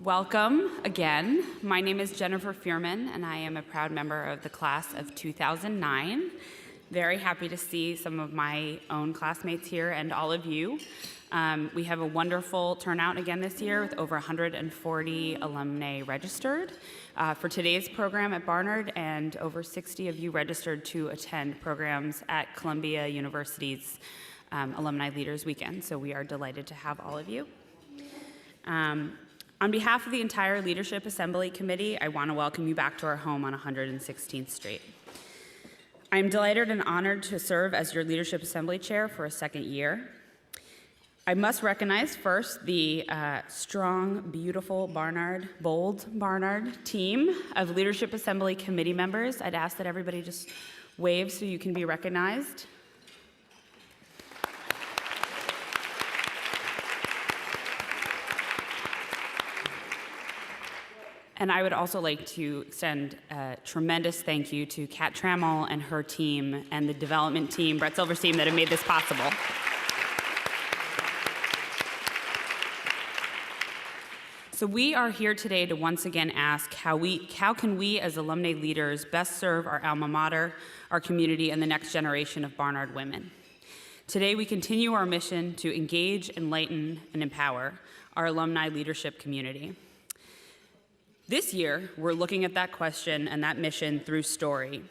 Welcome again. My name is Jennifer Fearman, and I am a proud member of the class of 2009. Very happy to see some of my own classmates here and all of you. We have a wonderful turnout again this year with over 140 alumni registered for today's program at Barnard, and over 60 of you registered to attend programs at Columbia University's Alumni Leaders Weekend. So we are delighted to have all of you. On behalf of the entire Leadership Assembly Committee, I want to welcome you back to our home on 116th Street. I am delighted and honored to serve as your Leadership Assembly Chair for a second year. I must recognize first the strong, beautiful bold Barnard team of Leadership Assembly Committee members. I'd ask that everybody just wave so you can be recognized. And I would also like to extend a tremendous thank you to Kat Trammell and her team and the development team, Brett Silver's team, that have made this possible. So we are here today to once again ask how can we as alumni leaders best serve our alma mater, our community, and the next generation of Barnard women. Today we continue our mission to engage, enlighten, and empower our alumni leadership community. This year, we're looking at that question and that mission through story.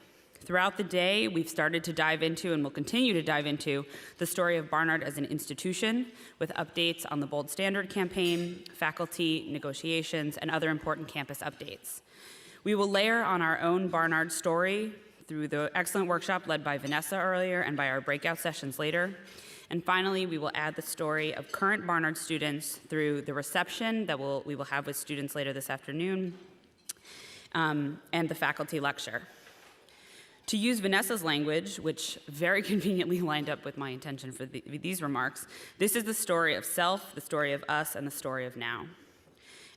Throughout the day, we've started to dive into, and will continue to dive into, the story of Barnard as an institution, with updates on the Bold Standard campaign, faculty, negotiations, and other important campus updates. We will layer on our own Barnard story through the excellent workshop led by Vanessa earlier and by our breakout sessions later. And finally, we will add the story of current Barnard students through the reception that we will have with students later this afternoon, and the faculty lecture. To use Vanessa's language, which very conveniently lined up with my intention for these remarks, this is the story of self, the story of us, and the story of now.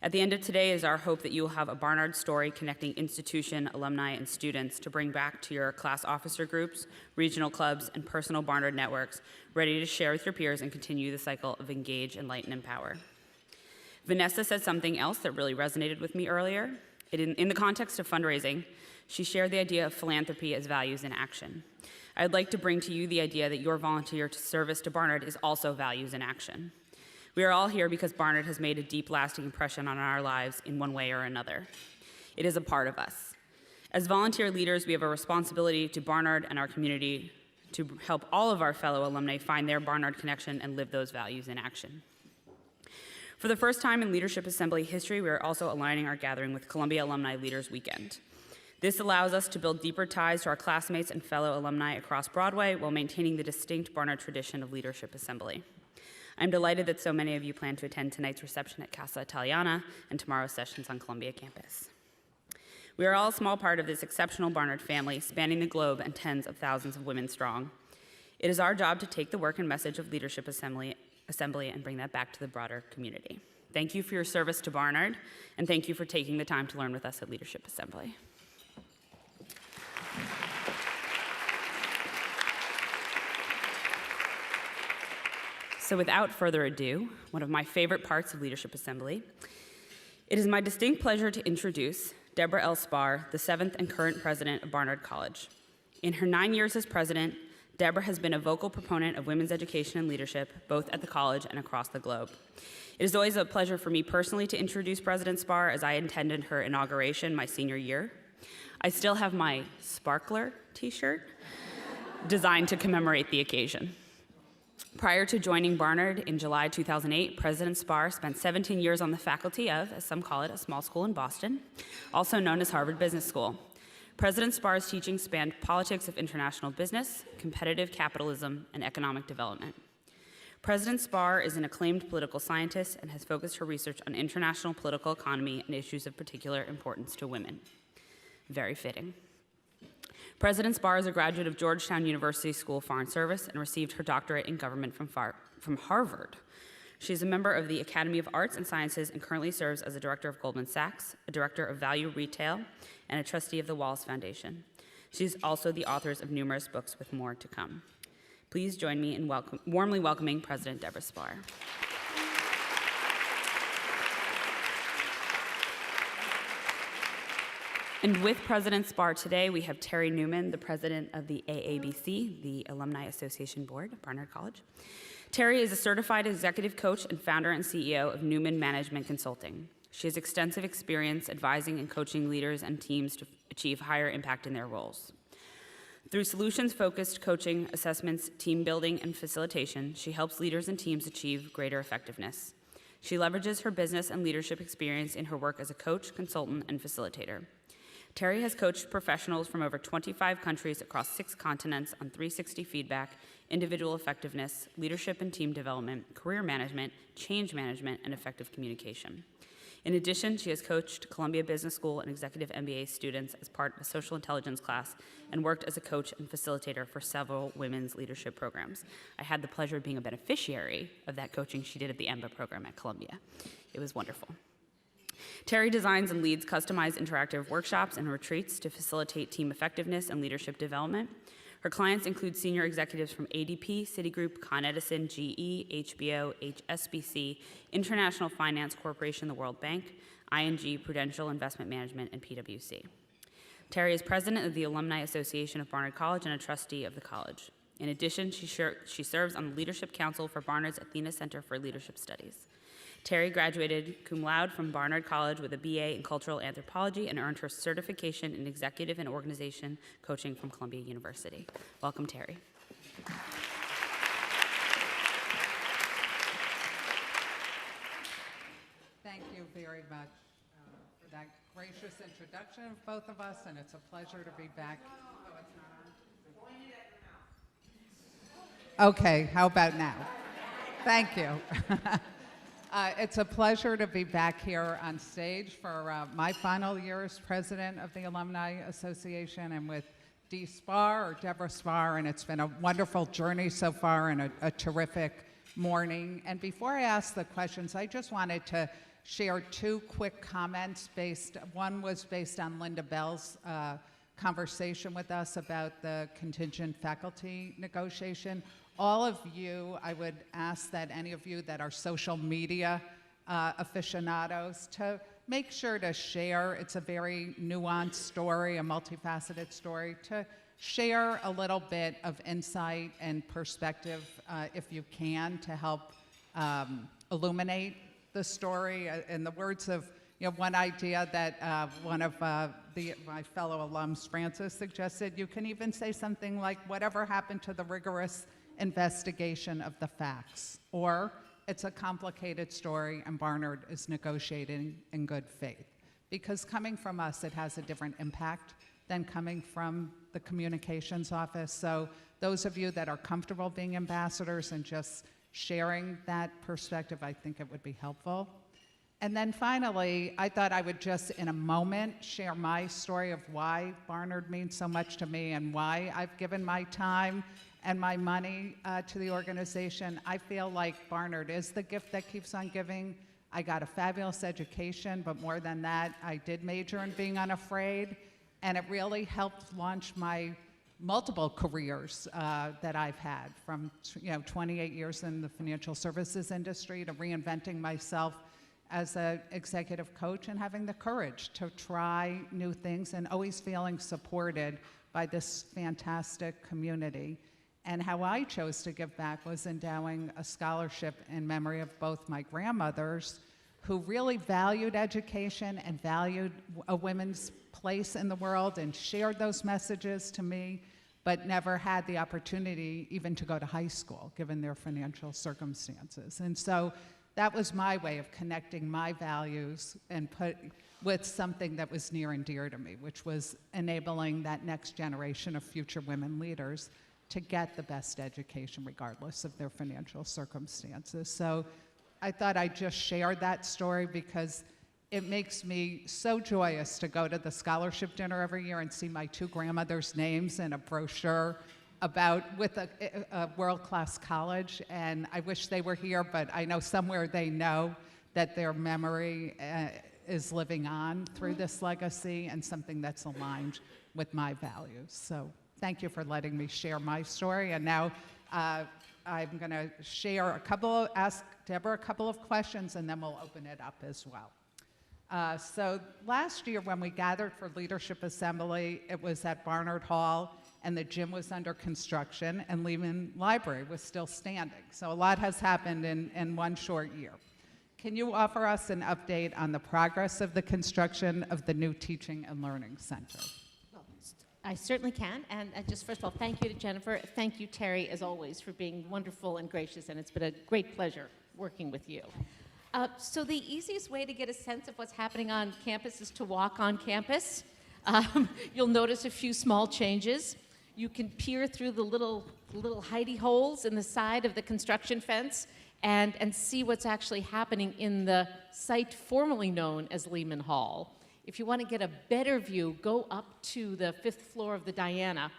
At the end of today is our hope that you will have a Barnard story connecting institution, alumni, and students to bring back to your class officer groups, regional clubs, and personal Barnard networks, ready to share with your peers and continue the cycle of engage, enlighten, empower. Vanessa said something else that really resonated with me earlier. In the context of fundraising, she shared the idea of philanthropy as values in action. I'd like to bring to you the idea that your volunteer service to Barnard is also values in action. We are all here because Barnard has made a deep, lasting impression on our lives in one way or another. It is a part of us. As volunteer leaders, we have a responsibility to Barnard and our community to help all of our fellow alumni find their Barnard connection and live those values in action. For the first time in Leadership Assembly history, we are also aligning our gathering with Columbia Alumni Leaders Weekend. This allows us to build deeper ties to our classmates and fellow alumni across Broadway while maintaining the distinct Barnard tradition of Leadership Assembly. I'm delighted that so many of you plan to attend tonight's reception at Casa Italiana and tomorrow's sessions on Columbia campus. We are all a small part of this exceptional Barnard family, spanning the globe and tens of thousands of women strong. It is our job to take the work and message of Leadership Assembly and bring that back to the broader community. Thank you for your service to Barnard, and thank you for taking the time to learn with us at Leadership Assembly. So without further ado, one of my favorite parts of Leadership Assembly, it is my distinct pleasure to introduce Deborah L. Spar, the 7th and current president of Barnard College. In her 9 years as president, Deborah has been a vocal proponent of women's education and leadership, both at the college and across the globe. It is always a pleasure for me personally to introduce President Spar, as I attended her inauguration my senior year. I still have my Sparkler t-shirt designed to commemorate the occasion. Prior to joining Barnard in July 2008, President Spar spent 17 years on the faculty of, as some call it, a small school in Boston, also known as Harvard Business School. President Spar's teaching spanned politics of international business, competitive capitalism, and economic development. President Spar is an acclaimed political scientist and has focused her research on international political economy and issues of particular importance to women. Very fitting. President Spar is a graduate of Georgetown University School of Foreign Service and received her doctorate in government from Harvard. She is a member of the Academy of Arts and Sciences and currently serves as a director of Goldman Sachs, a director of Value Retail, and a trustee of the Wallace Foundation. She is also the author of numerous books with more to come. Please join me in warmly welcoming President Deborah Spar. And with President's Bar today, we have Terry Newman, the president of the AABC, the Alumni Association Board of Barnard College. Terry is a certified executive coach and founder and CEO of Newman Management Consulting. She has extensive experience advising and coaching leaders and teams to achieve higher impact in their roles. Through solutions-focused coaching, assessments, team building, and facilitation, she helps leaders and teams achieve greater effectiveness. She leverages her business and leadership experience in her work as a coach, consultant, and facilitator. Terry has coached professionals from over 25 countries across 6 continents on 360 feedback, individual effectiveness, leadership and team development, career management, change management, and effective communication. In addition, she has coached Columbia Business School and Executive MBA students as part of a social intelligence class and worked as a coach and facilitator for several women's leadership programs. I had the pleasure of being a beneficiary of that coaching she did at the EMBA program at Columbia. It was wonderful. Terry designs and leads customized interactive workshops and retreats to facilitate team effectiveness and leadership development. Her clients include senior executives from ADP, Citigroup, Con Edison, GE, HBO, HSBC, International Finance Corporation, the World Bank, ING, Prudential Investment Management, and PwC. Terry is president of the Alumni Association of Barnard College and a trustee of the college. In addition, she serves on the Leadership Council for Barnard's Athena Center for Leadership Studies. Terry graduated cum laude from Barnard College with a BA in Cultural Anthropology and earned her certification in Executive and Organization Coaching from Columbia University. Welcome, Terry. Thank you very much for that gracious introduction of both of us, and it's a pleasure to be back. Oh, it's not on? Okay, how about now? Thank you. It's a pleasure to be back here on stage for my final year as president of the Alumni Association and with Dee Spar, or Deborah Spar, and it's been a wonderful journey so far and a terrific morning. And before I ask the questions, I just wanted to share 2 quick comments. One was based on Linda Bell's conversation with us about the contingent faculty negotiation. All of you, I would ask that any of you that are social media aficionados to make sure to share. It's a very nuanced story, a multifaceted story, to share a little bit of insight and perspective, if you can, to help illuminate the story. In the words of one idea that one of my fellow alums, Francis, suggested, you can even say something like, whatever happened to the rigorous investigation of the facts, or it's a complicated story and Barnard is negotiating in good faith. Because coming from us, it has a different impact than coming from the communications office. So those of you that are comfortable being ambassadors and just sharing that perspective, I think it would be helpful. And then finally, I thought I would just, in a moment, share my story of why Barnard means so much to me and why I've given my time and my money to the organization. I feel like Barnard is the gift that keeps on giving. I got a fabulous education, but more than that, I did major in being unafraid, and it really helped launch my multiple careers that I've had, from 28 years in the financial services industry to reinventing myself as an executive coach and having the courage to try new things and always feeling supported by this fantastic community. And how I chose to give back was endowing a scholarship in memory of both my grandmothers, who really valued education and valued a woman's place in the world and shared those messages to me, but never had the opportunity even to go to high school, given their financial circumstances. And so that was my way of connecting my values and with something that was near and dear to me, which was enabling that next generation of future women leaders to get the best education regardless of their financial circumstances. So I thought I'd just share that story because it makes me so joyous to go to the scholarship dinner every year and see my 2 grandmothers' names in a brochure with a world-class college. And I wish they were here, but I know somewhere they know that their memory is living on through this legacy and something that's aligned with my values. So thank you for letting me share my story. And now I'm going to ask Deborah a couple of questions, and then we'll open it up as well. So last year when we gathered for Leadership Assembly, it was at Barnard Hall, and the gym was under construction, and Lehman Library was still standing. So a lot has happened in one short year. Can you offer us an update on the progress of the construction of the new Teaching and Learning Center? Well, I certainly can, and just first of all, thank you to Jennifer. Thank you, Terry, as always, for being wonderful and gracious, and it's been a great pleasure working with you. So the easiest way to get a sense of what's happening on campus is to walk on campus. You'll notice a few small changes. You can peer through the little hidey holes in the side of the construction fence and see what's actually happening in the site formerly known as Lehman Hall. If you want to get a better view, go up to the 5th floor of the Diana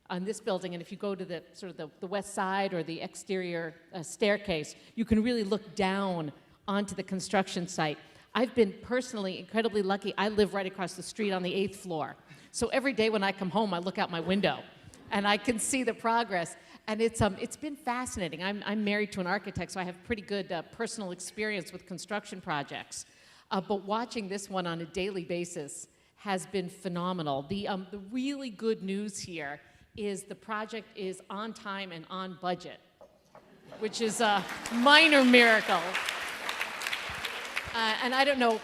on this building, and if you go to the sort of the west side or the exterior staircase, you can really look down onto the construction site. I've been personally incredibly lucky. I live right across the street on the 8th floor. So every day when I come home, I look out my window and I can see the progress. And it's been fascinating. I'm married to an architect, so I have pretty good personal experience with construction projects. But watching this one on a daily basis has been phenomenal. The really good news here is the project is on time and on budget, which is a minor miracle. And I don't know,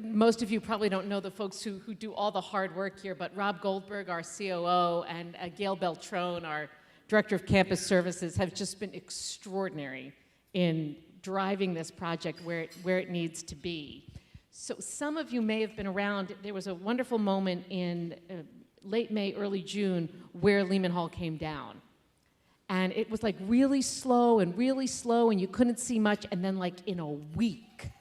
most of you probably don't know the folks who do all the hard work here, but Rob Goldberg, our COO, and Gail Beltrone, our Director of Campus Services, have just been extraordinary in driving this project where it needs to be. So some of you may have been around. There was a wonderful moment in late May, early June, where Lehman Hall came down. And it was like really slow, and you couldn't see much, and then like in a week,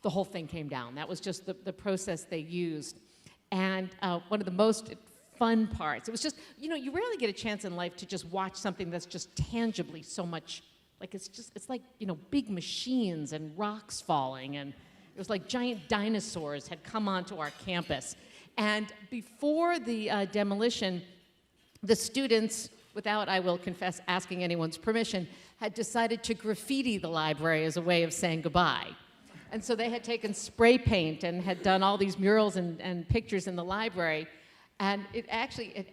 the whole thing came down. That was just the process they used. And one of the most fun parts, it was just, you know, you rarely get a chance in life to just watch something that's just tangibly so much, like it's like, you know, big machines and rocks falling, and it was like giant dinosaurs had come onto our campus. And before the demolition, the students, without, I will confess, asking anyone's permission, had decided to graffiti the library as a way of saying goodbye. And so they had taken spray paint and had done all these murals and pictures in the library. And it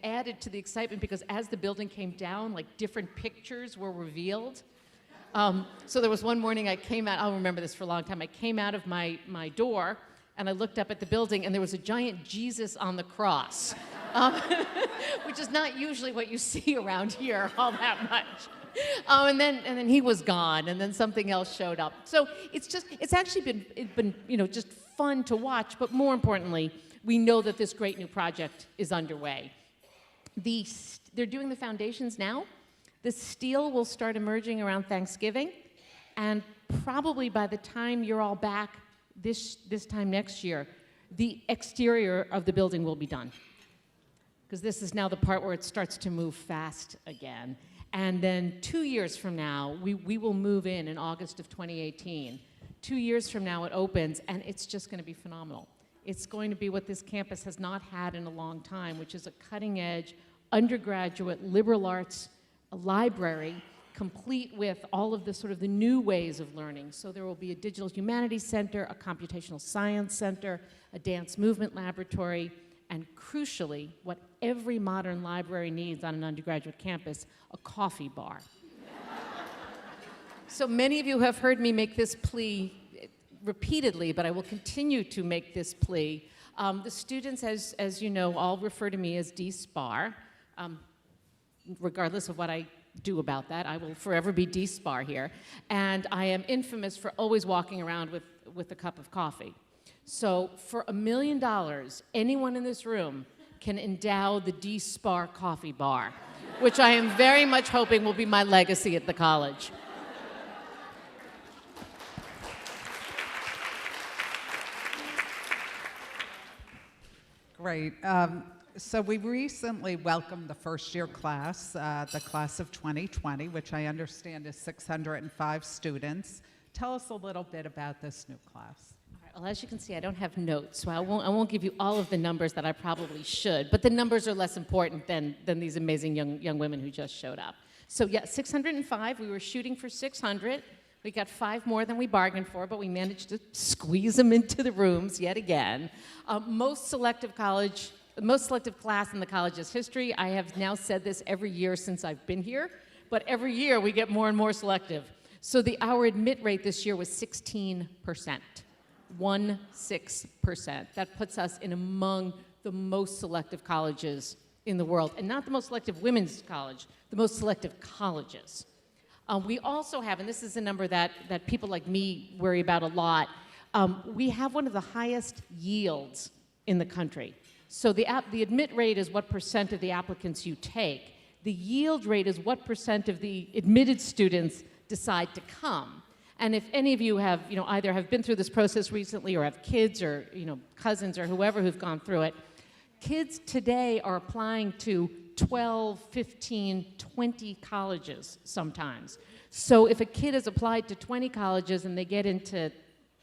added to the excitement because as the building came down, like different pictures were revealed. So there was one morning I came out, I'll remember this for a long time, I came out of my door and I looked up at the building and there was a giant Jesus on the cross, which is not usually what you see around here all that much. And then he was gone, and then something else showed up. So it's actually been you know, just fun to watch, but more importantly, we know that this great new project is underway. They're doing the foundations now. The steel will start emerging around Thanksgiving, and probably by the time you're all back this time next year, the exterior of the building will be done. Because this is now the part where it starts to move fast again. And then 2 years from now, we will move in August of 2018. 2 years from now, it opens, and it's just going to be phenomenal. It's going to be what this campus has not had in a long time, which is a cutting-edge, undergraduate, liberal arts library, complete with all of the sort of the new ways of learning. So there will be a digital humanities center, a computational science center, a dance movement laboratory, and crucially, what every modern library needs on an undergraduate campus, a coffee bar. So many of you have heard me make this plea repeatedly, but I will continue to make this plea. The students, as you know, all refer to me as D-SPAR. Regardless of what I do about that, I will forever be D-SPAR here. And I am infamous for always walking around with a cup of coffee. So for $1 million, anyone in this room can endow the D-SPAR coffee bar, which I am very much hoping will be my legacy at the college. Great. So we recently welcomed the first-year class, the class of 2020, which I understand is 605 students. Tell us a little bit about this new class. Well, as you can see, I don't have notes, so I won't give you all of the numbers that I probably should, but the numbers are less important than these amazing young women who just showed up. So yeah, 605, we were shooting for 600. We got 5 more than we bargained for, but we managed to squeeze them into the rooms yet again. Most selective class in the college's history. I have now said this every year since I've been here, but every year we get more and more selective. So our admit rate this year was 16%. 16%. That puts us in among the most selective colleges in the world, and not the most selective women's college, the most selective colleges. We also have, and this is a number that people like me worry about a lot, we have one of the highest yields in the country. So the admit rate is what percent of the applicants you take. The yield rate is what percent of the admitted students decide to come. And if any of you have, either have been through this process recently or have kids or, cousins or whoever who've gone through it, kids today are applying to 12, 15, 20 colleges sometimes. So if a kid has applied to 20 colleges and they get into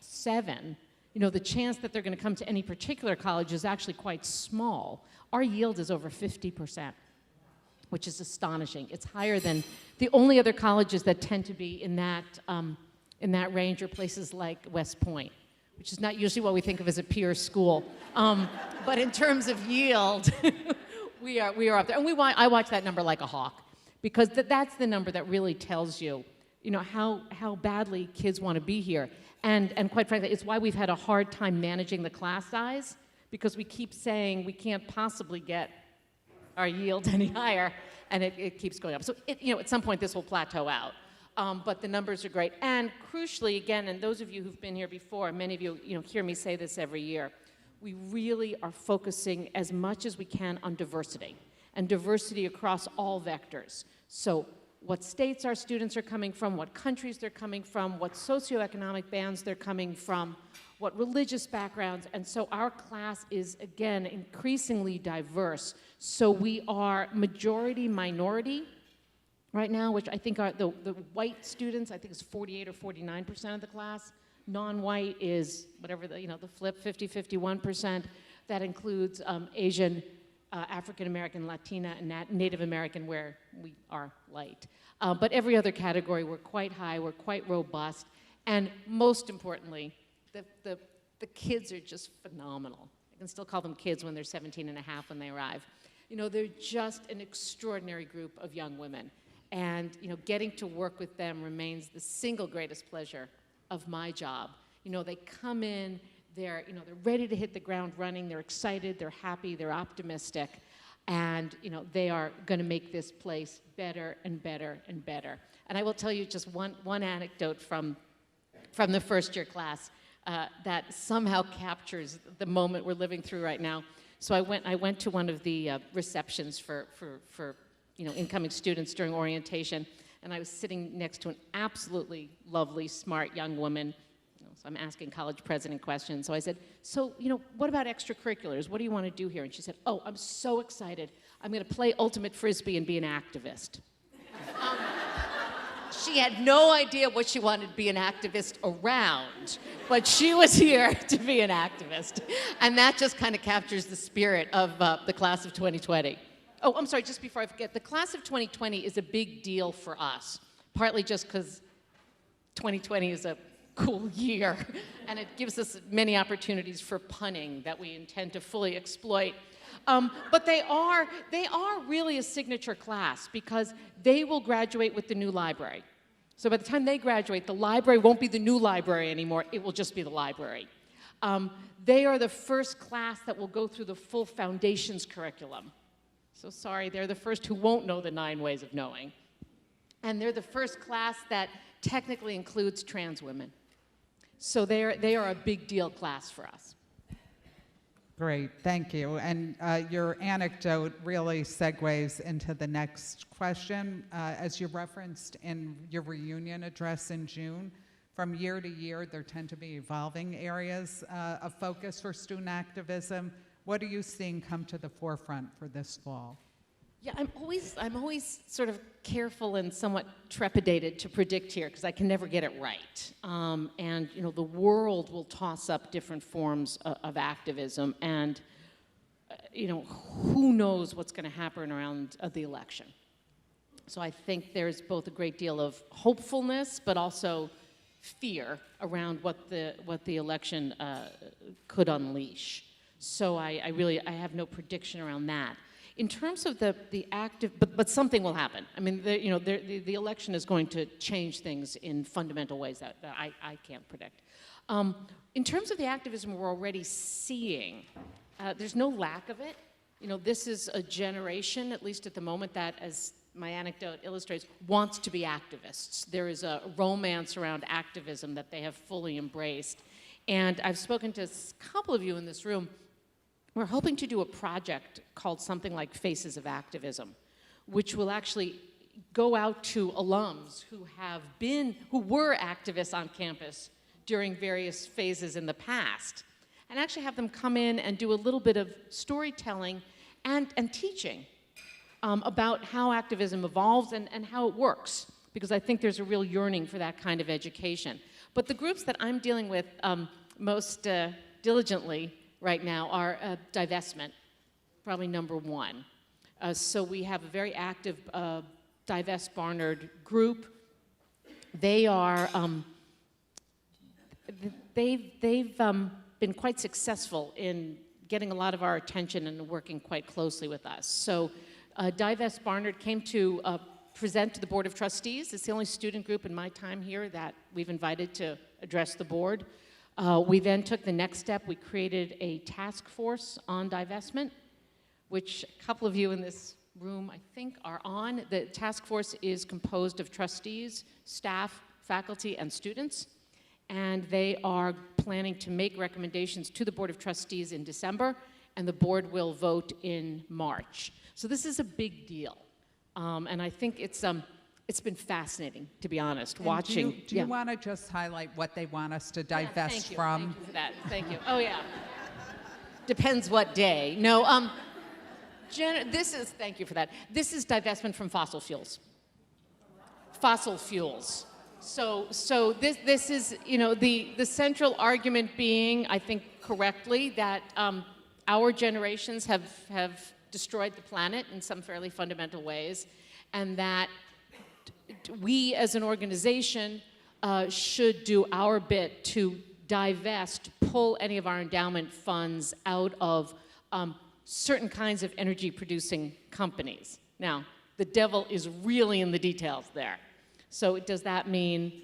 7, the chance that they're going to come to any particular college is actually quite small. Our yield is over 50%, which is astonishing. It's higher than the only other colleges that tend to be in that range are places like West Point, which is not usually what we think of as a peer school. But in terms of yield, we are up there. And I watch that number like a hawk, because that's the number that really tells you, how badly kids want to be here. And quite frankly, it's why we've had a hard time managing the class size, because we keep saying we can't possibly get our yield any higher, and it keeps going up. So at some point this will plateau out. But the numbers are great. And crucially, again, and those of you who've been here before, many of you, hear me say this every year, we really are focusing as much as we can on diversity, and diversity across all vectors. So what states our students are coming from, what countries they're coming from, what socioeconomic bands they're coming from, what religious backgrounds, and so our class is, again, increasingly diverse. So we are majority minority right now, which I think are the white students, I think is 48 or 49% of the class. Non-white is whatever the flip, 50, 51%. That includes Asian, African American, Latina, and Native American, where we are light. But every other category, we're quite high, we're quite robust, and most importantly, the kids are just phenomenal. I can still call them kids when they're 17 and a half when they arrive. They're just an extraordinary group of young women. And getting to work with them remains the single greatest pleasure of my job. They come in, they're ready to hit the ground running, they're excited, they're happy, they're optimistic, and they are going to make this place better and better and better. And I will tell you just one anecdote from the first year class that somehow captures the moment we're living through right now. So I went to one of the receptions for incoming students during orientation, and I was sitting next to an absolutely lovely, smart young woman. So I'm asking college president questions. So I said, so, what about extracurriculars? What do you want to do here? And she said, oh, I'm so excited. I'm going to play ultimate frisbee and be an activist. She had no idea what she wanted to be an activist around, but she was here to be an activist. And that just kind of captures the spirit of the class of 2020. Oh, I'm sorry, just before I forget, the class of 2020 is a big deal for us, partly just because 2020 is a cool year, and it gives us many opportunities for punning that we intend to fully exploit. But they are really a signature class, because they will graduate with the new library. So by the time they graduate, the library won't be the new library anymore, it will just be the library. They are the first class that will go through the full foundations curriculum. So sorry, they're the first who won't know the 9 ways of knowing. And they're the first class that technically includes trans women. So they are a big deal class for us. Great, thank you. And your anecdote really segues into the next question. As you referenced in your reunion address in June, from year to year, there tend to be evolving areas of focus for student activism. What are you seeing come to the forefront for this fall? Yeah, I'm always sort of careful and somewhat trepidated to predict here, because I can never get it right. And the world will toss up different forms of activism, and who knows what's going to happen around the election. So I think there's both a great deal of hopefulness, but also fear around what the election could unleash. So I have no prediction around that. In terms of the active, but something will happen. I mean, the election is going to change things in fundamental ways that I can't predict. In terms of the activism we're already seeing, there's no lack of it. This is a generation, at least at the moment, that, as my anecdote illustrates, wants to be activists. There is a romance around activism that they have fully embraced. And I've spoken to a couple of you in this room. We're hoping to do a project called something like Faces of Activism, which will actually go out to alums who were activists on campus during various phases in the past, and actually have them come in and do a little bit of storytelling and teaching about how activism evolves and how it works, because I think there's a real yearning for that kind of education. But the groups that I'm dealing with most diligently right now are divestment, probably number one. So we have a very active Divest Barnard group. They are, they've been quite successful in getting a lot of our attention and working quite closely with us. So Divest Barnard came to present to the Board of Trustees. It's the only student group in my time here that we've invited to address the board. We then took the next step. We created a task force on divestment, which a couple of you in this room, I think, are on. The task force is composed of trustees, staff, faculty, and students. And they are planning to make recommendations to the Board of Trustees in December, and the board will vote in March. So this is a big deal. And I think it's been fascinating, to be honest, watching. Do you want to just highlight what they want us to divest from? Thank you for that. Thank you. Oh, yeah. Depends what day. No, thank you for that. This is divestment from fossil fuels. Fossil fuels. So this is, the central argument being, I think correctly, that our generations have destroyed the planet in some fairly fundamental ways, and that we as an organization should do our bit to divest, pull any of our endowment funds out of certain kinds of energy producing companies. Now, the devil is really in the details there. So does that mean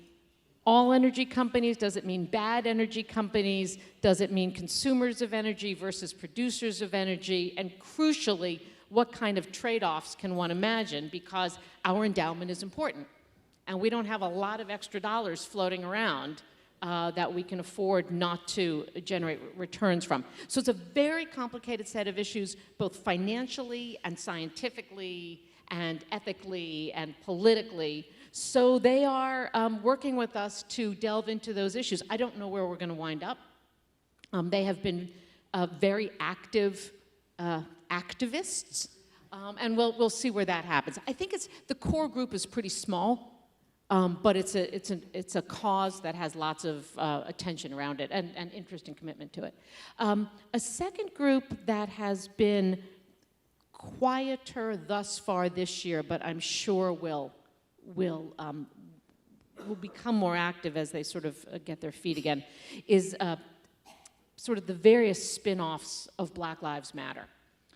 all energy companies? Does it mean bad energy companies? Does it mean consumers of energy versus producers of energy? And crucially, what kind of trade-offs can one imagine? Because our endowment is important. And we don't have a lot of extra dollars floating around that we can afford not to generate returns from. So it's a very complicated set of issues, both financially and scientifically and ethically and politically. So they are working with us to delve into those issues. I don't know where we're going to wind up. They have been very active activists, and we'll see where that happens. I think the core group is pretty small. But it's a cause that has lots of attention around it and interest and commitment to it. A second group that has been quieter thus far this year, but I'm sure will become more active as they sort of get their feet again, is sort of the various spin-offs of Black Lives Matter.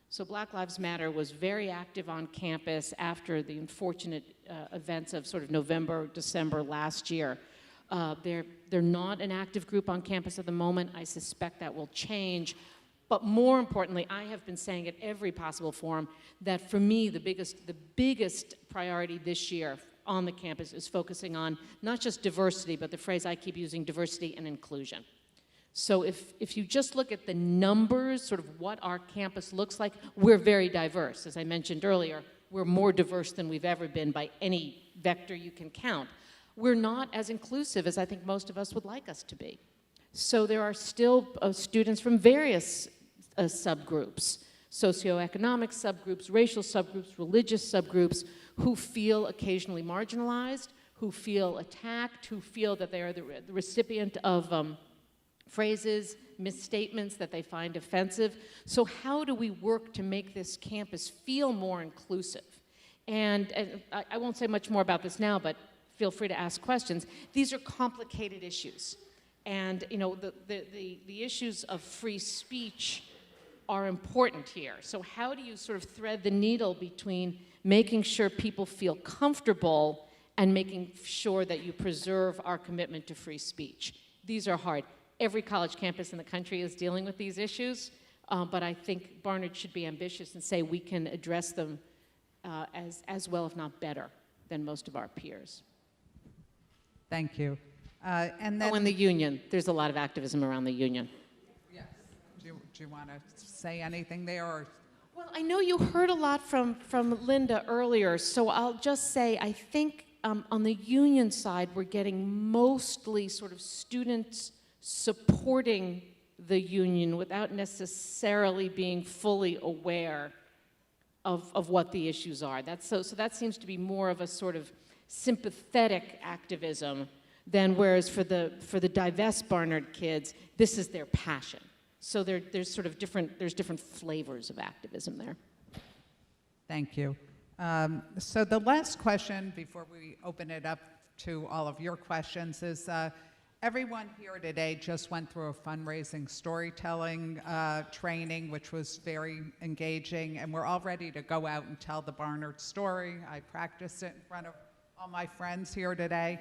So Black Lives Matter was very active on campus after the unfortunate events of sort of November, December last year. They're not an active group on campus at the moment. I suspect that will change. But more importantly, I have been saying at every possible forum that for me, the biggest priority this year on the campus is focusing on not just diversity, but the phrase I keep using, diversity and inclusion. So if you just look at the numbers, sort of what our campus looks like, we're very diverse. As I mentioned earlier, we're more diverse than we've ever been by any vector you can count. We're not as inclusive as I think most of us would like us to be. So there are still students from various subgroups, socioeconomic subgroups, racial subgroups, religious subgroups, who feel occasionally marginalized, who feel attacked, who feel that they are the recipient of phrases, misstatements that they find offensive. So how do we work to make this campus feel more inclusive? And I won't say much more about this now, but feel free to ask questions. These are complicated issues. And the issues of free speech are important here. So how do you sort of thread the needle between making sure people feel comfortable and making sure that you preserve our commitment to free speech? These are hard. Every college campus in the country is dealing with these issues, but I think Barnard should be ambitious and say we can address them as well, if not better, than most of our peers. Thank you. And then, and the union. There's a lot of activism around the union. yes. Do you want to say anything there? Or? Well, I know you heard a lot from Linda earlier, so I'll just say I think on the union side, we're getting mostly sort of students supporting the union without necessarily being fully aware of what the issues are. So that seems to be more of a sort of sympathetic activism than whereas for the Divest Barnard kids, this is their passion. So there's sort of different flavors of activism there. Thank you. So the last question before we open it up to all of your questions is, everyone here today just went through a fundraising storytelling training, which was very engaging, and we're all ready to go out and tell the Barnard story. I practiced it in front of all my friends here today.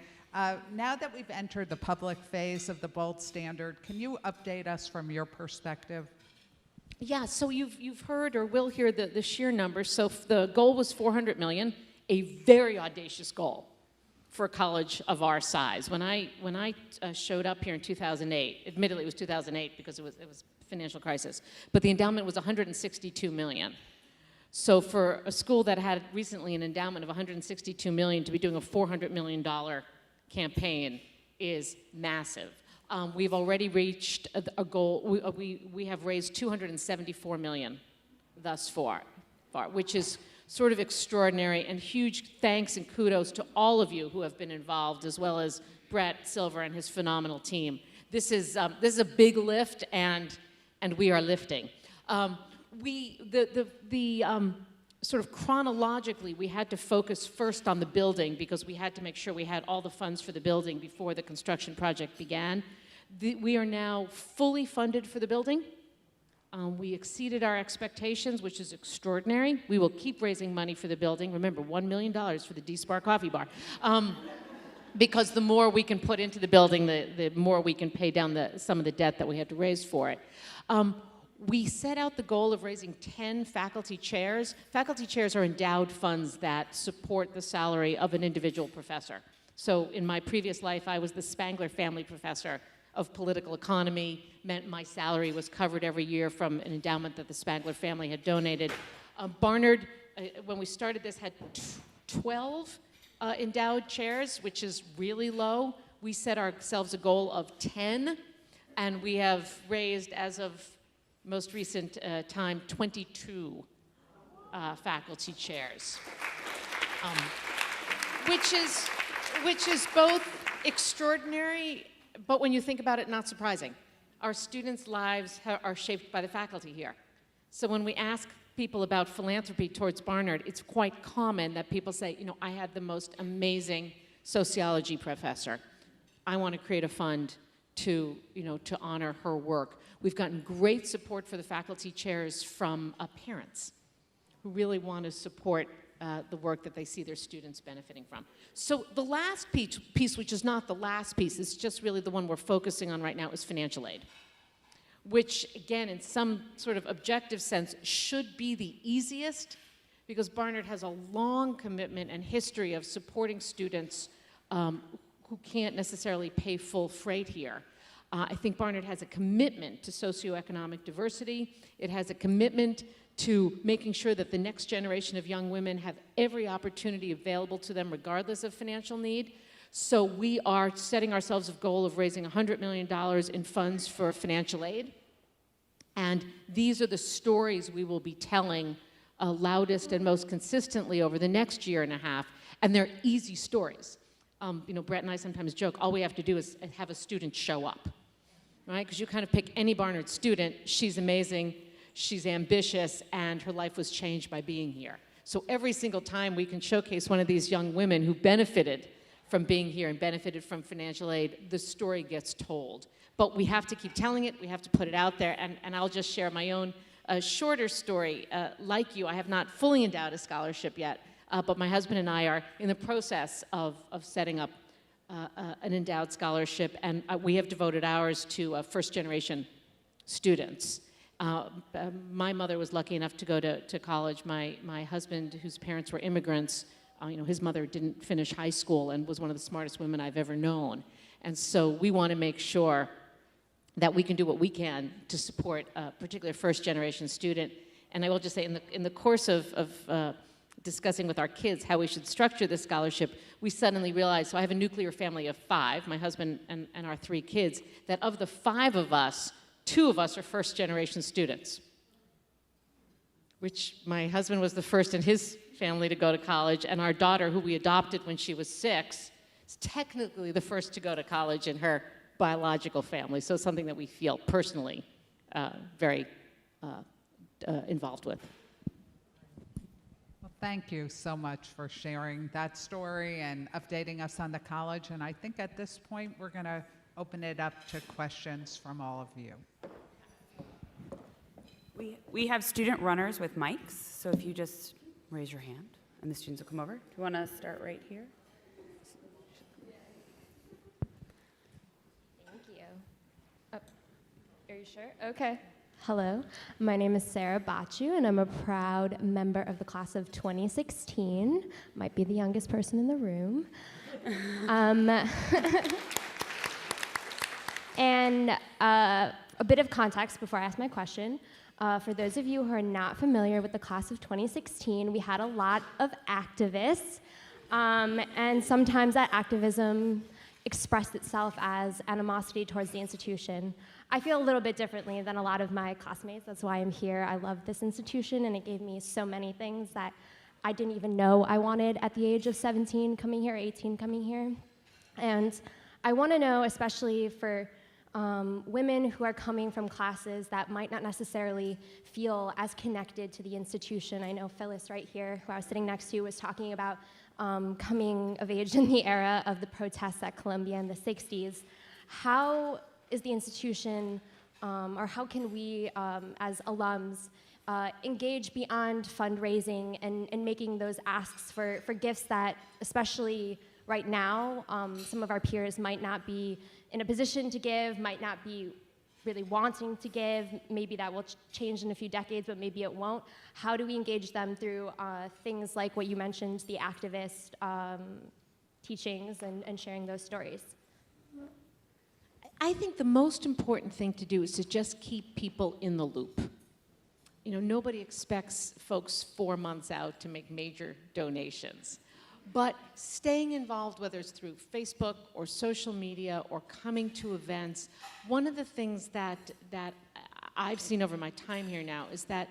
Now that we've entered the public phase of the Bold Standard, can you update us from your perspective? Yeah, so you've heard or will hear the sheer numbers. So the goal was $400 million, a very audacious goal for a college of our size. When I showed up here in 2008, admittedly it was 2008 because it was financial crisis, but the endowment was $162 million. So for a school that had recently an endowment of $162 million to be doing a $400 million campaign is massive. We've already reached a goal. We have raised $274 million thus far, which is sort of extraordinary, and huge thanks and kudos to all of you who have been involved, as well as Brett Silver and his phenomenal team. This is a big lift, and we are lifting. Sort of chronologically, we had to focus first on the building because we had to make sure we had all the funds for the building before the construction project began. We are now fully funded for the building. We exceeded our expectations, which is extraordinary. We will keep raising money for the building. Remember, $1 million for the D-Spar Coffee Bar. Because the more we can put into the building, the more we can pay down some of the debt that we had to raise for it. We set out the goal of raising 10 faculty chairs. Faculty chairs are endowed funds that support the salary of an individual professor. So in my previous life, I was the Spangler Family Professor of Political Economy, meant my salary was covered every year from an endowment that the Spangler family had donated. Barnard, when we started this, had 12 endowed chairs, which is really low. We set ourselves a goal of 10, and we have raised, as of most recent time, 22 faculty chairs, which is both extraordinary, but when you think about it, not surprising. Our students' lives are shaped by the faculty here. So when we ask people about philanthropy towards Barnard, it's quite common that people say, I had the most amazing sociology professor. I want to create a fund to honor her work. We've gotten great support for the faculty chairs from parents who really want to support the work that they see their students benefiting from. So the last piece, which is not the last piece, is just really the one we're focusing on right now, is financial aid, which, again, in some sort of objective sense, should be the easiest, because Barnard has a long commitment and history of supporting students who can't necessarily pay full freight here. I think Barnard has a commitment to socioeconomic diversity. It has a commitment to making sure that the next generation of young women have every opportunity available to them regardless of financial need. So we are setting ourselves a goal of raising $100 million in funds for financial aid. And these are the stories we will be telling loudest and most consistently over the next year and a half. And they're easy stories. Brett and I sometimes joke, all we have to do is have a student show up, right? Because you kind of pick any Barnard student, she's amazing, she's ambitious, and her life was changed by being here. So every single time we can showcase one of these young women who benefited from being here and benefited from financial aid, the story gets told. But we have to keep telling it, we have to put it out there, and I'll just share my own shorter story. Like you, I have not fully endowed a scholarship yet, but my husband and I are in the process of setting up an endowed scholarship, and we have devoted ours to first-generation students. My mother was lucky enough to go to college. My husband, whose parents were immigrants, his mother didn't finish high school and was one of the smartest women I've ever known. And so we want to make sure that we can do what we can to support a particular first-generation student. And I will just say, in the course of discussing with our kids how we should structure this scholarship, we suddenly realized, so I have a nuclear family of 5, my husband and our 3 kids, that of the 5 of us, 2 of us are first-generation students, which my husband was the first in his family to go to college, and our daughter, who we adopted when she was 6, is technically the first to go to college in her biological family, so it's something that we feel personally very involved with. Well, thank you so much for sharing that story and updating us on the college. And I think at this point, we're going to open it up to questions from all of you. We have student runners with mics, so if you just raise your hand, and the students will come over. Do you want to start right here? Thank you. Are you sure? Okay. Hello, my name is Sarah Bachu, and I'm a proud member of the class of 2016. Might be the youngest person in the room. And a bit of context before I ask my question. For those of you who are not familiar with the class of 2016, we had a lot of activists, and sometimes that activism expressed itself as animosity towards the institution. I feel a little bit differently than a lot of my classmates. That's why I'm here. I love this institution, and it gave me so many things that I didn't even know I wanted at the age of 17 coming here, 18 coming here. And I want to know, especially for women who are coming from classes that might not necessarily feel as connected to the institution. I know Phyllis right here, who I was sitting next to, was talking about coming of age in the era of the protests at Columbia in the 60s. How is the institution, or how can we as alums engage beyond fundraising and making those asks for gifts that, especially right now, some of our peers might not be in a position to give, might not be really wanting to give. Maybe that will change in a few decades, but maybe it won't. How do we engage them through things like what you mentioned, the activist teachings and sharing those stories? I think the most important thing to do is to just keep people in the loop. Nobody expects folks 4 months out to make major donations. But staying involved, whether it's through Facebook or social media or coming to events, one of the things that I've seen over my time here now is that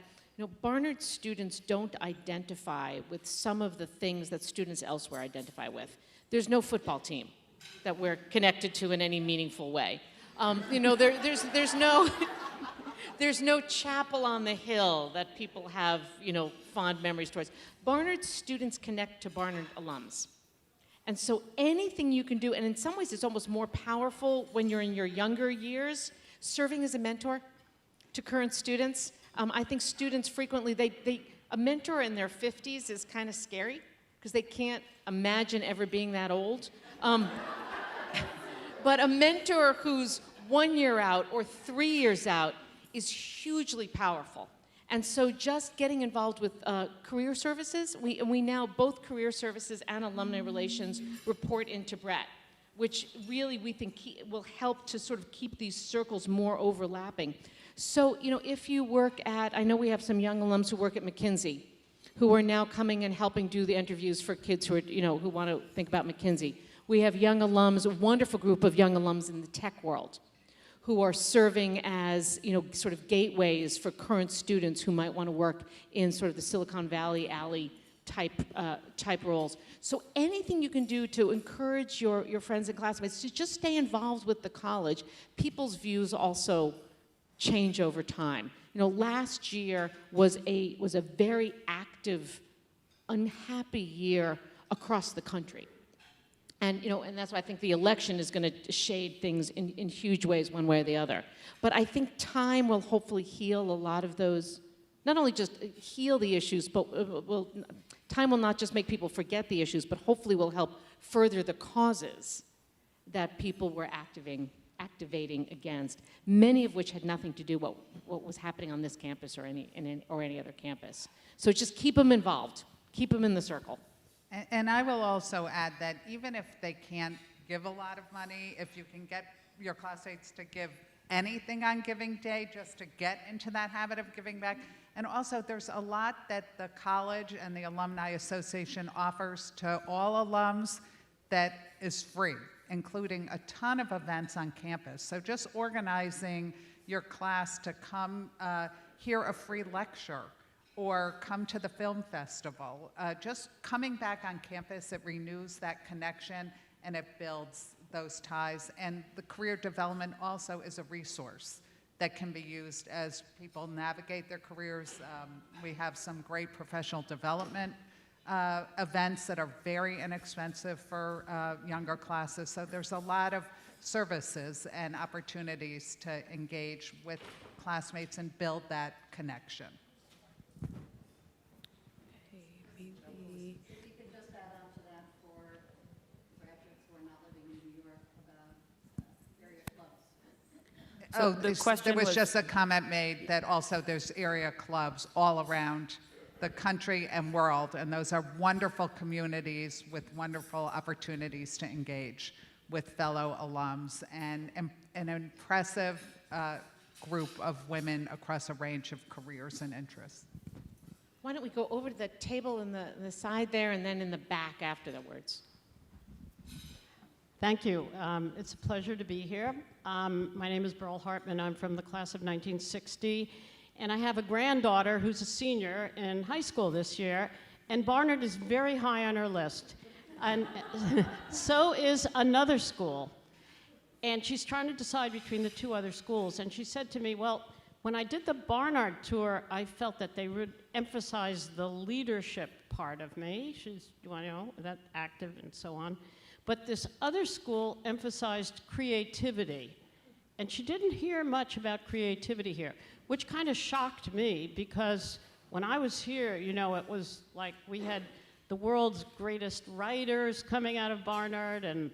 Barnard students don't identify with some of the things that students elsewhere identify with. There's no football team that we're connected to in any meaningful way. There's no chapel on the hill that people have, fond memories towards. Barnard students connect to Barnard alums. And so anything you can do, and in some ways it's almost more powerful when you're in your younger years, serving as a mentor to current students. I think students frequently, a mentor in their 50s is kind of scary because they can't imagine ever being that old. But a mentor who's 1 year out or 3 years out is hugely powerful. And so just getting involved with career services, we now, both career services and alumni relations report into Brett, which really we think will help to sort of keep these circles more overlapping. So, if you work I know we have some young alums who work at McKinsey, who are now coming and helping do the interviews for kids who are, who want to think about McKinsey. We have young alums, a wonderful group of young alums in the tech world, who are serving as, sort of gateways for current students who might want to work in sort of the Silicon Valley alley type roles. So anything you can do to encourage your friends and classmates to just stay involved with the college. People's views also change over time. Last year was a very active, unhappy year across the country. And, and that's why I think the election is going to shade things in huge ways one way or the other. But I think time will hopefully heal a lot of those, not only just heal the issues, but time will not just make people forget the issues, but hopefully will help further the causes that people were activating against, many of which had nothing to do with what was happening on this campus or any other campus. So just keep them involved, keep them in the circle. And I will also add that even if they can't give a lot of money, if you can get your classmates to give anything on Giving Day, just to get into that habit of giving back. And also, there's a lot that the college and the Alumni Association offers to all alums that is free, including a ton of events on campus. So just organizing your class to come hear a free lecture or come to the film festival. Just coming back on campus, it renews that connection and it builds those ties. And the career development also is a resource that can be used as people navigate their careers. We have some great professional development events that are very inexpensive for younger classes. So there's a lot of services and opportunities to engage with classmates and build that connection. You can just add on to that for graduates who are not living in New York about area clubs. So the question there was just a comment made that also there's area clubs all around the country and world, and those are wonderful communities with wonderful opportunities to engage with fellow alums and an impressive group of women across a range of careers and interests. Why don't we go over to the table in the side there and then in the back afterwards? Thank you. It's a pleasure to be here. My name is Burl Hartman. I'm from the class of 1960, and I have a granddaughter who's a senior in high school this year, and Barnard is very high on her list. And so is another school. And she's trying to decide between the two other schools. And she said to me, well, when I did the Barnard tour, I felt that they would emphasize the leadership part of me. She's, that active and so on. But this other school emphasized creativity. And she didn't hear much about creativity here, which kind of shocked me because when I was here, it was like we had the world's greatest writers coming out of Barnard and,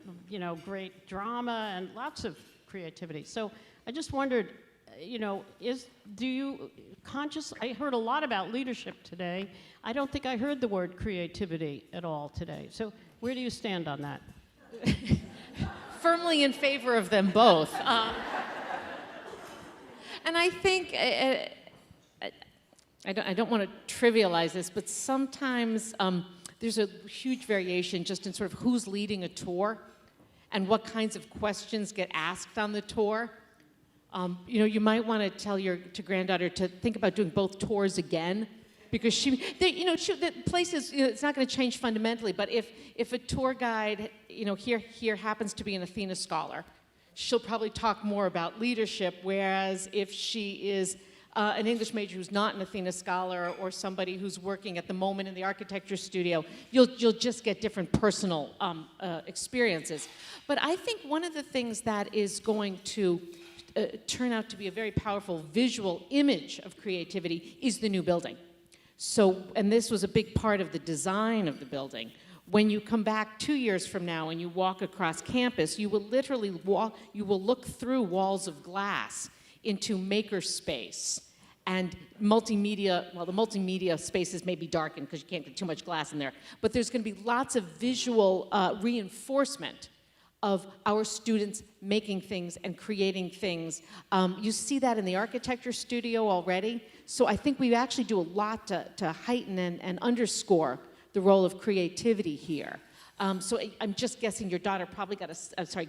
great drama and lots of creativity. So I just wondered, I heard a lot about leadership today. I don't think I heard the word creativity at all today. So where do you stand on that? Firmly in favor of them both. And I think, I don't want to trivialize this, but sometimes there's a huge variation just in sort of who's leading a tour and what kinds of questions get asked on the tour. You might want to tell your granddaughter to think about doing both tours again, because the place is, it's not going to change fundamentally. But if a tour guide, here happens to be an Athena scholar, she'll probably talk more about leadership. Whereas if she is an English major who's not an Athena scholar or somebody who's working at the moment in the architecture studio, you'll just get different personal experiences. But I think one of the things that is going to turn out to be a very powerful visual image of creativity is the new building. So, and this was a big part of the design of the building. When you come back 2 years from now and you walk across campus, you will literally look through walls of glass into maker space and multimedia. Well, the multimedia spaces may be darkened because you can't get too much glass in there, but there's going to be lots of visual reinforcement of our students making things and creating things. You see that in the architecture studio already. So I think we actually do a lot to heighten and underscore the role of creativity here. So I'm just guessing your daughter probably got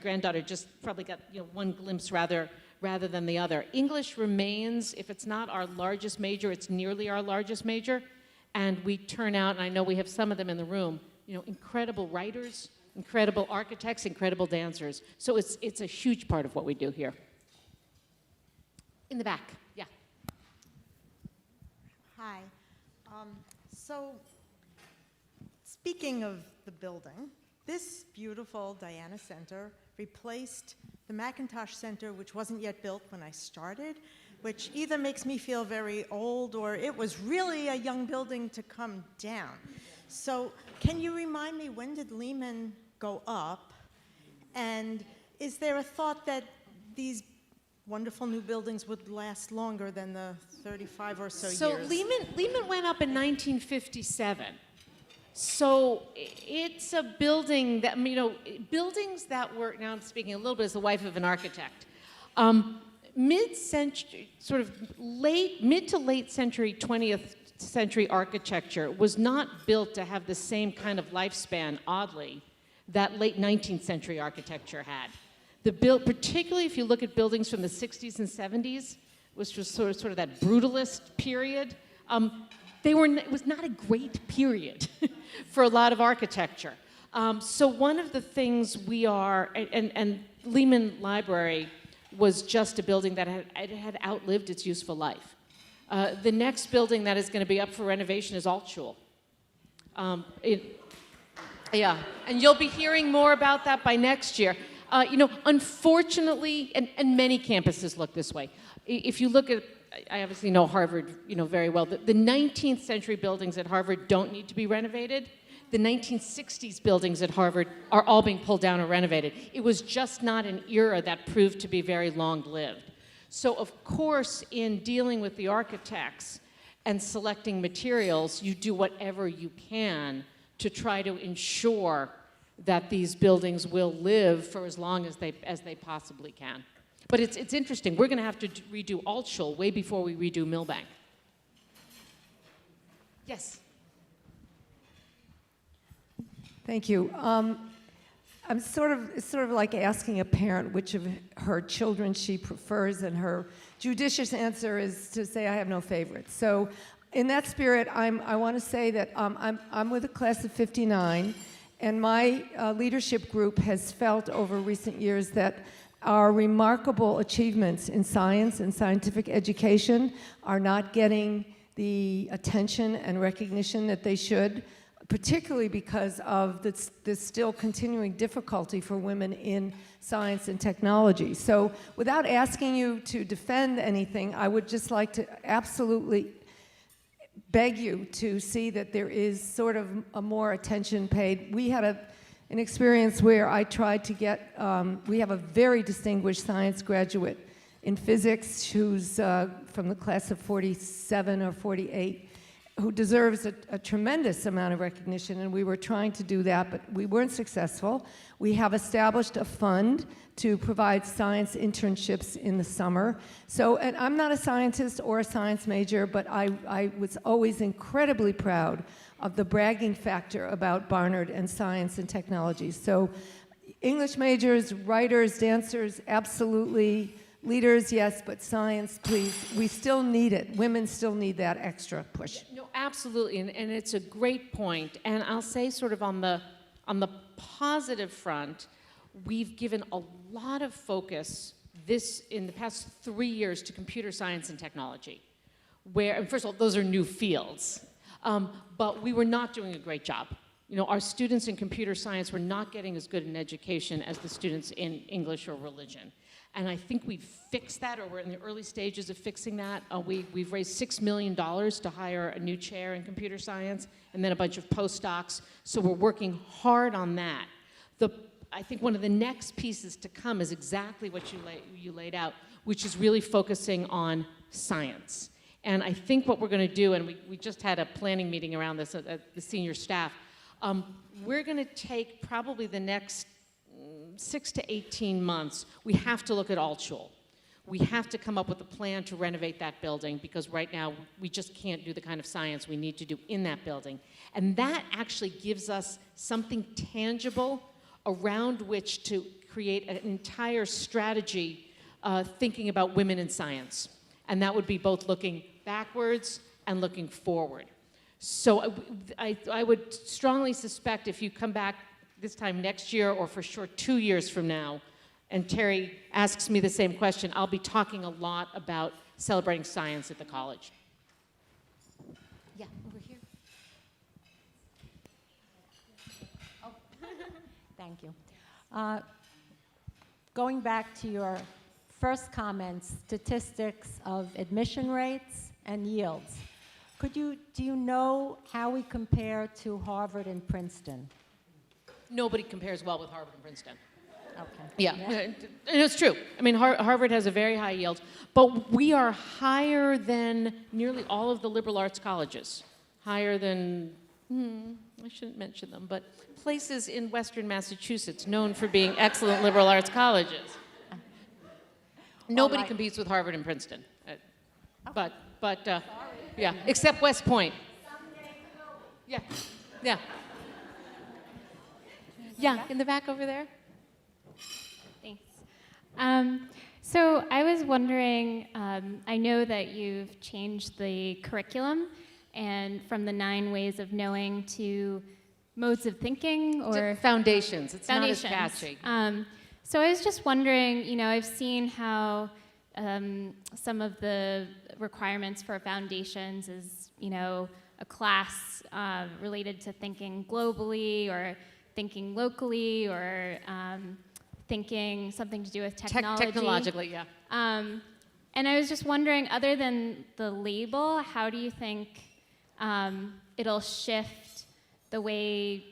granddaughter just probably got one glimpse rather than the other. English remains, if it's not our largest major, it's nearly our largest major. And we turn out, and I know we have some of them in the room, incredible writers, incredible architects, incredible dancers. So it's a huge part of what we do here. In the back, yeah. Hi. So, speaking of the building, This beautiful Diana Center replaced the McIntosh Center, which wasn't yet built when I started, which either makes me feel very old or it was really a young building to come down. So can you remind me, when did Lehman go up? And is there a thought that these wonderful new buildings would last longer than the 35 or so years? So Lehman went up in 1957. So it's a building that, buildings that were, now I'm speaking a little bit as the wife of an architect, mid-century, sort of mid to late century, 20th century architecture was not built to have the same kind of lifespan, oddly, that late 19th century architecture had. Particularly if you look at buildings from the 60s and 70s, which was sort of that brutalist period, it was not a great period for a lot of architecture. So one of the things we are, and Lehman Library was just a building that had outlived its useful life. The next building that is going to be up for renovation is Altschul. Yeah, and you'll be hearing more about that by next year. Unfortunately, and many campuses look this way. If you look at, I obviously know Harvard, very well. The 19th century buildings at Harvard don't need to be renovated. The 1960s buildings at Harvard are all being pulled down or renovated. It was just not an era that proved to be very long-lived. So of course, in dealing with the architects and selecting materials, you do whatever you can to try to ensure that these buildings will live for as long as they possibly can. But it's interesting. We're going to have to redo Altschul way before we redo Milbank. Yes. Thank you. It's sort of like asking a parent which of her children she prefers, and her judicious answer is to say, I have no favorites. So in that spirit, I want to say that I'm with a class of 59, and my leadership group has felt over recent years that our remarkable achievements in science and scientific education are not getting the attention and recognition that they should, particularly because of this still continuing difficulty for women in science and technology. So without asking you to defend anything, I would just like to absolutely beg you to see that there is sort of a more attention paid. We had an experience where I tried to get, we have a very distinguished science graduate in physics who's from the class of 47 or 48, who deserves a tremendous amount of recognition, and we were trying to do that, but we weren't successful. We have established a fund to provide science internships in the summer. So, and I'm not a scientist or a science major, but I was always incredibly proud of the bragging factor about Barnard and science and technology. So English majors, writers, dancers, absolutely. Leaders, yes, but science, please. We still need it. Women still need that extra push. No, absolutely, and it's a great point. And I'll say, sort of on the positive front, we've given a lot of focus in the past 3 years to computer science and technology, and first of all, those are new fields, but we were not doing a great job. Our students in computer science were not getting as good an education as the students in English or religion. And I think we've fixed that, or we're in the early stages of fixing that. We've raised $6 million to hire a new chair in computer science, and then a bunch of postdocs. So we're working hard on that. I think one of the next pieces to come is exactly what you laid out, which is really focusing on science. And I think what we're going to do, and we just had a planning meeting around this at the senior staff, we're going to take probably the next 6 to 18 months, we have to look at Altschul. We have to come up with a plan to renovate that building, because right now we just can't do the kind of science we need to do in that building. And that actually gives us something tangible around which to create an entire strategy thinking about women in science. And that would be both looking backwards and looking forward. So I would strongly suspect if you come back this time next year, or for sure 2 years from now, and Terry asks me the same question, I'll be talking a lot about celebrating science at the college. Yeah, over here. Thank you. Going back to your first comments, statistics of admission rates and yields. Do you know how we compare to Harvard and Princeton? Nobody compares well with Harvard and Princeton. Okay. Yeah, and it's true. I mean, Harvard has a very high yield, but we are higher than nearly all of the liberal arts colleges. Higher than, I shouldn't mention them, but places in Western Massachusetts known for being excellent liberal arts colleges. Nobody competes with Harvard and Princeton. Yeah, except West Point. Yeah, yeah. Yeah, in the back over there. Thanks. So I was wondering, I know that you've changed the curriculum and from the 9 ways of knowing to modes of thinking or foundations. It's foundations. not as catchy. So I was just wondering, I've seen how some of the requirements for foundations is, a class related to thinking globally or thinking locally or thinking something to do with technology. Technologically, yeah. And I was just wondering, other than the label, how do you think it'll shift the way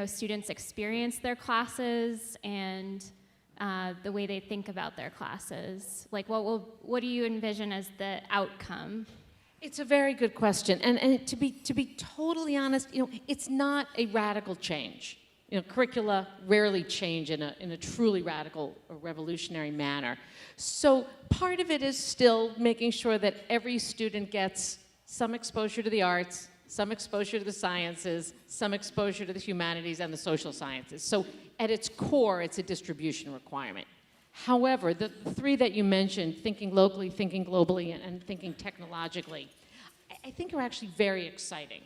students experience their classes and the way they think about their classes? Like, what do you envision as the outcome? It's a very good question, and to be totally honest, it's not a radical change. Curricula rarely change in a truly radical or revolutionary manner. So part of it is still making sure that every student gets some exposure to the arts, some exposure to the sciences, some exposure to the humanities and the social sciences. So at its core, it's a distribution requirement. However, the 3 that you mentioned, thinking locally, thinking globally, and thinking technologically, I think are actually very exciting.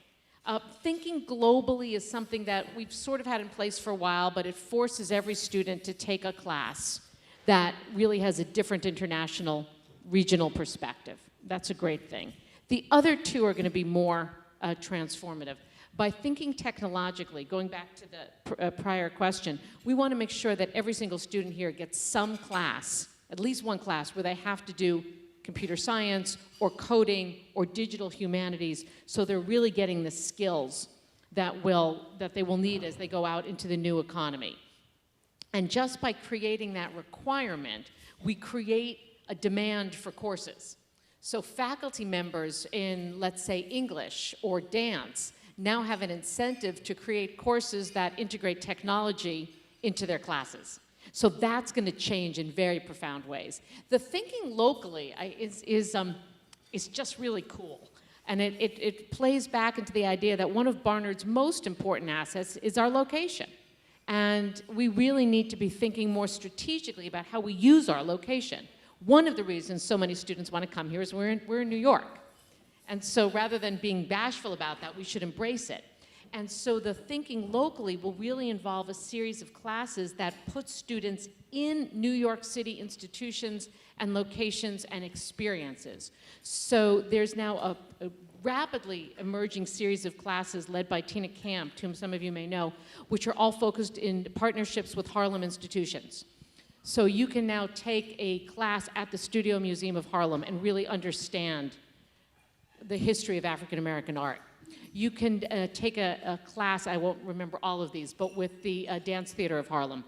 Thinking globally is something that we've sort of had in place for a while, but it forces every student to take a class that really has a different international, regional perspective. That's a great thing. The other 2 are going to be more transformative. By thinking technologically, going back to the prior question, we want to make sure that every single student here gets some class, at least one class, where they have to do computer science or coding or digital humanities, so they're really getting the skills that they will need as they go out into the new economy. And just by creating that requirement, we create a demand for courses. So faculty members in, let's say, English or dance now have an incentive to create courses that integrate technology into their classes. So that's going to change in very profound ways. The thinking locally is just really cool. And it plays back into the idea that one of Barnard's most important assets is our location. And we really need to be thinking more strategically about how we use our location. One of the reasons so many students want to come here is we're in New York. And so rather than being bashful about that, we should embrace it. And so the thinking locally will really involve a series of classes that put students in New York City institutions and locations and experiences. So there's now a rapidly emerging series of classes led by Tina Camp, whom some of you may know, which are all focused in partnerships with Harlem institutions. So you can now take a class at the Studio Museum of Harlem and really understand the history of African American art. You can take a class, I won't remember all of these, but with the Dance Theater of Harlem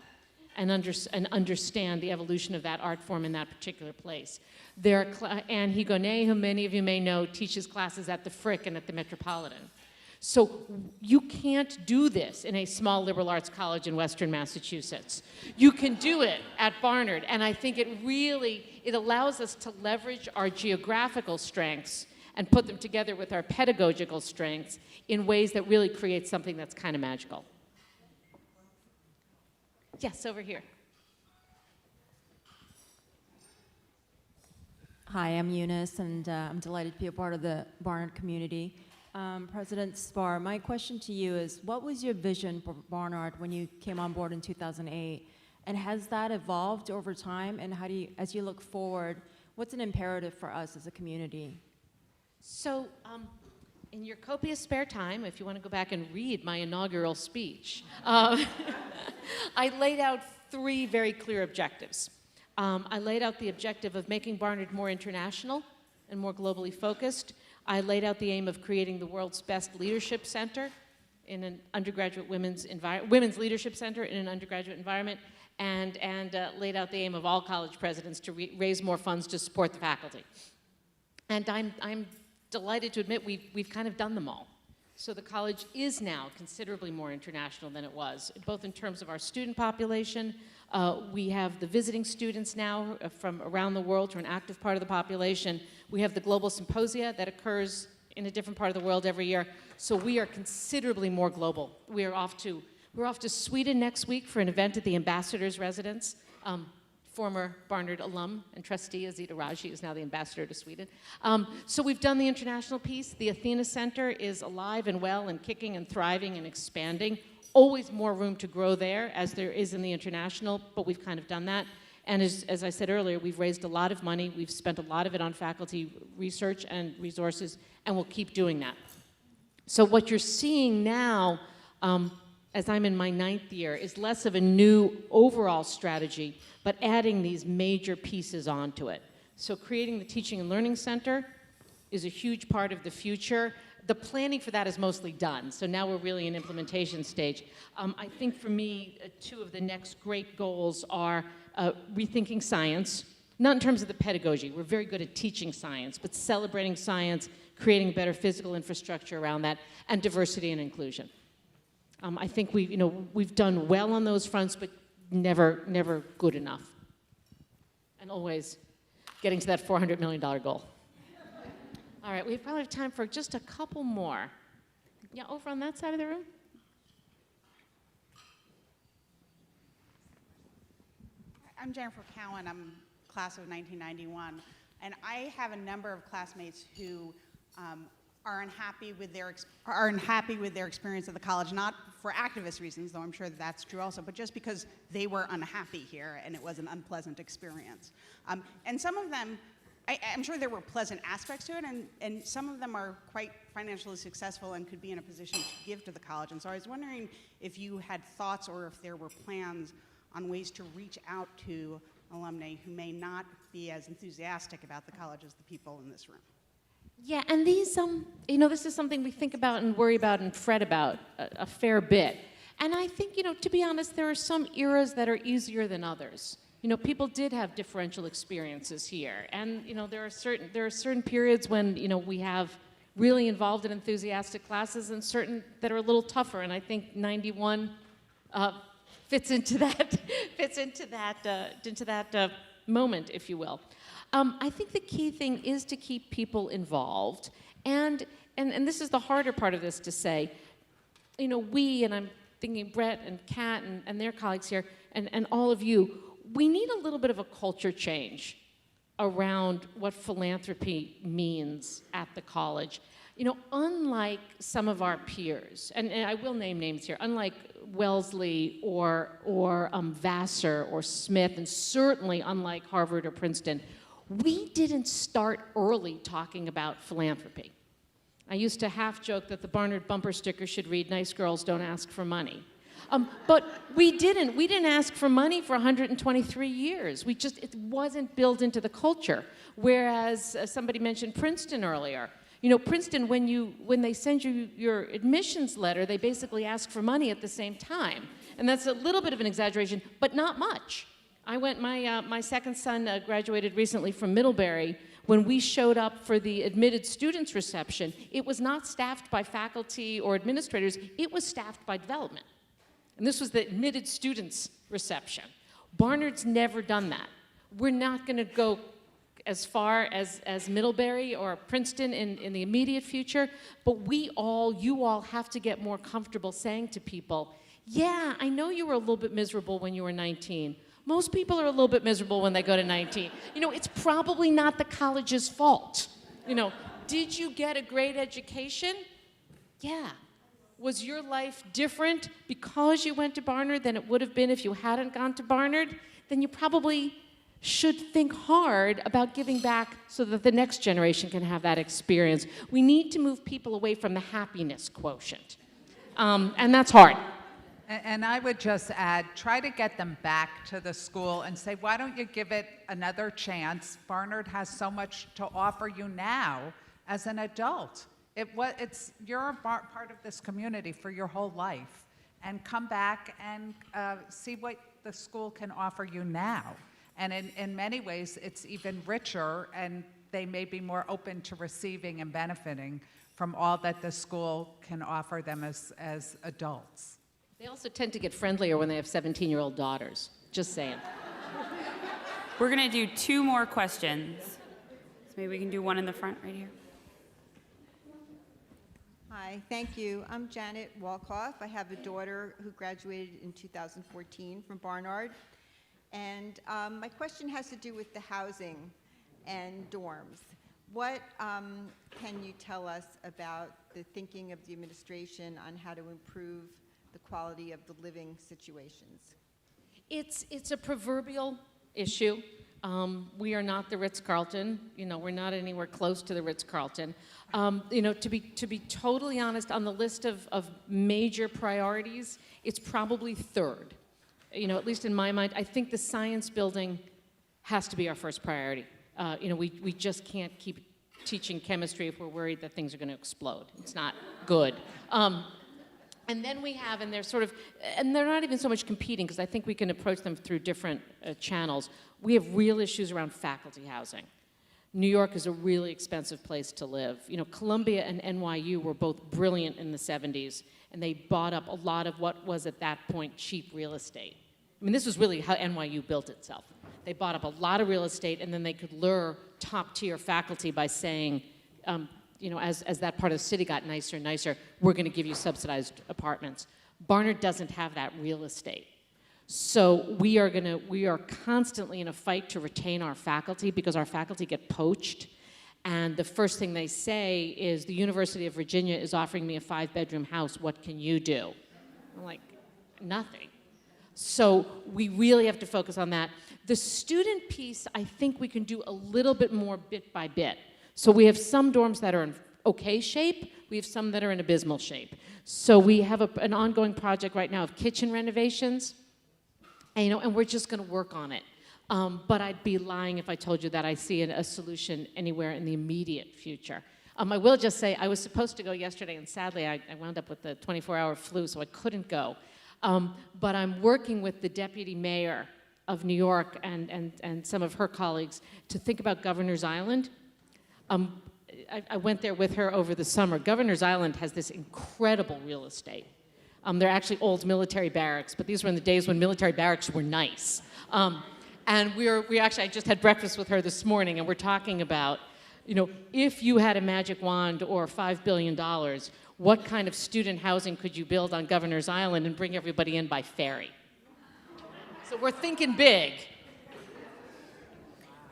and understand the evolution of that art form in that particular place. Anne Higonet, who many of you may know, teaches classes at the Frick and at the Metropolitan. So you can't do this in a small liberal arts college in Western Massachusetts. You can do it at Barnard, and I think it allows us to leverage our geographical strengths and put them together with our pedagogical strengths in ways that really create something that's kind of magical. Yes, over here. Hi, I'm Eunice, and I'm delighted to be a part of the Barnard community. President Spar, my question to you is, what was your vision for Barnard when you came on board in 2008? And has that evolved over time? And how do you, as you look forward, what's an imperative for us as a community? So in your copious spare time, if you want to go back and read my inaugural speech, I laid out 3 very clear objectives. I laid out the objective of making Barnard more international and more globally focused. I laid out the aim of creating the world's best leadership center in an undergraduate women's leadership center in an undergraduate environment, and laid out the aim of all college presidents to raise more funds to support the faculty. And I'm delighted to admit we've kind of done them all. So the college is now considerably more international than it was, both in terms of our student population. We have the visiting students now from around the world, who are an active part of the population. We have the global symposia that occurs in a different part of the world every year. So we are considerably more global. We're off to Sweden next week for an event at the ambassador's residence. Former Barnard alum and trustee Azita Raji is now the ambassador to Sweden. So we've done the international piece. The Athena Center is alive and well and kicking and thriving and expanding. Always more room to grow there, as there is in the international, but we've kind of done that. And as I said earlier, we've raised a lot of money. We've spent a lot of it on faculty research and resources, and we'll keep doing that. So what you're seeing now, as I'm in my 9th year, is less of a new overall strategy, but adding these major pieces onto it. So creating the Teaching and Learning Center is a huge part of the future. The planning for that is mostly done, so now we're really in implementation stage. I think for me, 2 of the next great goals are rethinking science, not in terms of the pedagogy. We're very good at teaching science, but celebrating science, creating better physical infrastructure around that, and diversity and inclusion. I think we've done well on those fronts, but never good enough. And always getting to that $400 million goal. All right, we probably have time for just a couple more. Yeah, over on that side of the room. I'm Jennifer Cowan. I'm class of 1991, and I have a number of classmates who are unhappy with their experience at the college, not for activist reasons, though I'm sure that's true also, but just because they were unhappy here and it was an unpleasant experience. And some of them, I'm sure there were pleasant aspects to it, and some of them are quite financially successful and could be in a position to give to the college. And so I was wondering if you had thoughts or if there were plans on ways to reach out to alumni who may not be as enthusiastic about the college as the people in this room. Yeah, and these, this is something we think about and worry about and fret about a fair bit. And I think, to be honest, there are some eras that are easier than others. People did have differential experiences here, and there are certain periods when we have really involved and enthusiastic classes, and certain that are a little tougher. And I think 91 fits into that moment, if you will. I think the key thing is to keep people involved, and this is the harder part of this to say. We, and I'm thinking Brett and Kat and their colleagues here, and all of you. We need a little bit of a culture change around what philanthropy means at the college. Unlike some of our peers, and I will name names here, unlike Wellesley or Vassar or Smith, and certainly unlike Harvard or Princeton, we didn't start early talking about philanthropy. I used to half joke that the Barnard bumper sticker should read, "Nice girls don't ask for money." But we didn't ask for money for 123 years. It wasn't built into the culture. Whereas somebody mentioned Princeton earlier. Princeton, when they send you your admissions letter, they basically ask for money at the same time. And that's a little bit of an exaggeration, but not much. My second son graduated recently from Middlebury. When we showed up for the admitted students reception, it was not staffed by faculty or administrators, it was staffed by development. And this was the admitted students reception. Barnard's never done that. We're not going to go as far as Middlebury or Princeton in the immediate future, but you all have to get more comfortable saying to people, yeah, I know you were a little bit miserable when you were 19. Most people are a little bit miserable when they go to 19. It's probably not the college's fault. Did you get a great education? Yeah. Was your life different because you went to Barnard than it would have been if you hadn't gone to Barnard? Then you probably should think hard about giving back so that the next generation can have that experience. We need to move people away from the happiness quotient. And that's hard. And I would just add, try to get them back to the school and say, why don't you give it another chance? Barnard has so much to offer you now as an adult. You're a part of this community for your whole life. And come back and see what the school can offer you now. And in many ways, it's even richer, and they may be more open to receiving and benefiting from all that the school can offer them as adults. They also tend to get friendlier when they have 17-year-old daughters. Just saying. We're going to do 2 more questions. So maybe we can do one in the front right here. Hi, thank you. I'm Janet Walkoff. I have a daughter who graduated in 2014 from Barnard. And my question has to do with the housing and dorms. What can you tell us about the thinking of the administration on how to improve the quality of the living situations? It's a proverbial issue. We are not the Ritz-Carlton. We're not anywhere close to the Ritz-Carlton. To be totally honest, on the list of major priorities, it's probably third. At least in my mind, I think the science building has to be our first priority. We just can't keep teaching chemistry if we're worried that things are going to explode. It's not good. And then we have, and they're not even so much competing, because I think we can approach them through different channels. We have real issues around faculty housing. New York is a really expensive place to live. Columbia and NYU were both brilliant in the 70s, and they bought up a lot of what was at that point cheap real estate. I mean, this was really how NYU built itself. They bought up a lot of real estate, and then they could lure top-tier faculty by saying, as that part of the city got nicer and nicer, we're going to give you subsidized apartments. Barnard doesn't have that real estate. So we are constantly in a fight to retain our faculty, because our faculty get poached. And the first thing they say is, the University of Virginia is offering me a 5-bedroom house. What can you do? I'm like, nothing. So we really have to focus on that. The student piece, I think we can do a little bit more bit by bit. So we have some dorms that are in okay shape. We have some that are in abysmal shape. So we have an ongoing project right now of kitchen renovations, and we're just going to work on it. But I'd be lying if I told you that I see a solution anywhere in the immediate future. I will just say, I was supposed to go yesterday, and sadly I wound up with the 24-hour flu, so I couldn't go. But I'm working with the deputy mayor of New York and some of her colleagues to think about Governor's Island. I went there with her over the summer. Governor's Island has this incredible real estate. They're actually old military barracks, but these were in the days when military barracks were nice. And I just had breakfast with her this morning, and we're talking about, if you had a magic wand or $5 billion, what kind of student housing could you build on Governor's Island and bring everybody in by ferry? So we're thinking big.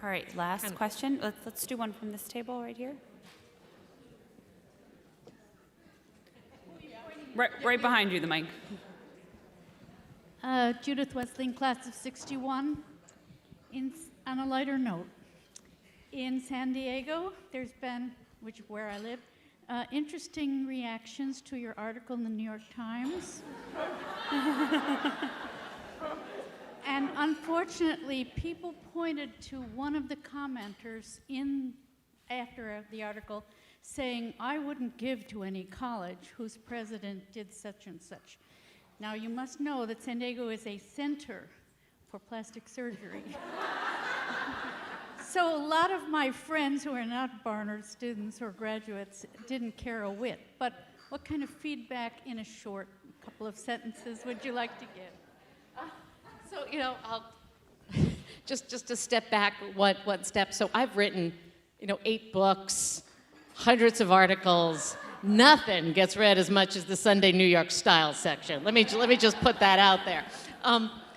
All right, last question. Let's do one from this table right here. Right behind you, the mic. Judith Westling, class of 61. On a lighter note, in San Diego, there's been, where I live, interesting reactions to your article in the New York Times. And unfortunately, people pointed to one of the commenters after the article saying, I wouldn't give to any college whose president did such and such. Now, you must know that San Diego is a center for plastic surgery. So a lot of my friends who are not Barnard students or graduates didn't care a whit. But what kind of feedback in a short couple of sentences would you like to give? So, I'll just to step back one step. So I've written, 8 books, hundreds of articles. Nothing gets read as much as the Sunday New York Style section. Let me just put that out there.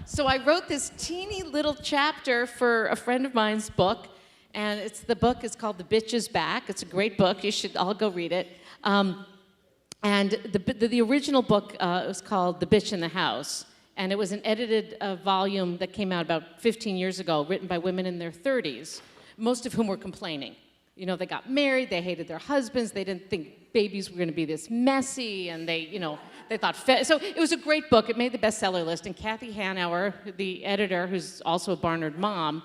So I wrote this teeny little chapter for a friend of mine's book, and the book is called The Bitch is Back. It's a great book. You should all go read it. And the original book was called The Bitch in the House. And it was an edited volume that came out about 15 years ago, written by women in their 30s, most of whom were complaining. You know, they got married, they hated their husbands, they didn't think babies were going to be this messy, and they, you know, they thought, so it was a great book. It made the bestseller list, and Kathy Hanauer, the editor, who's also a Barnard mom,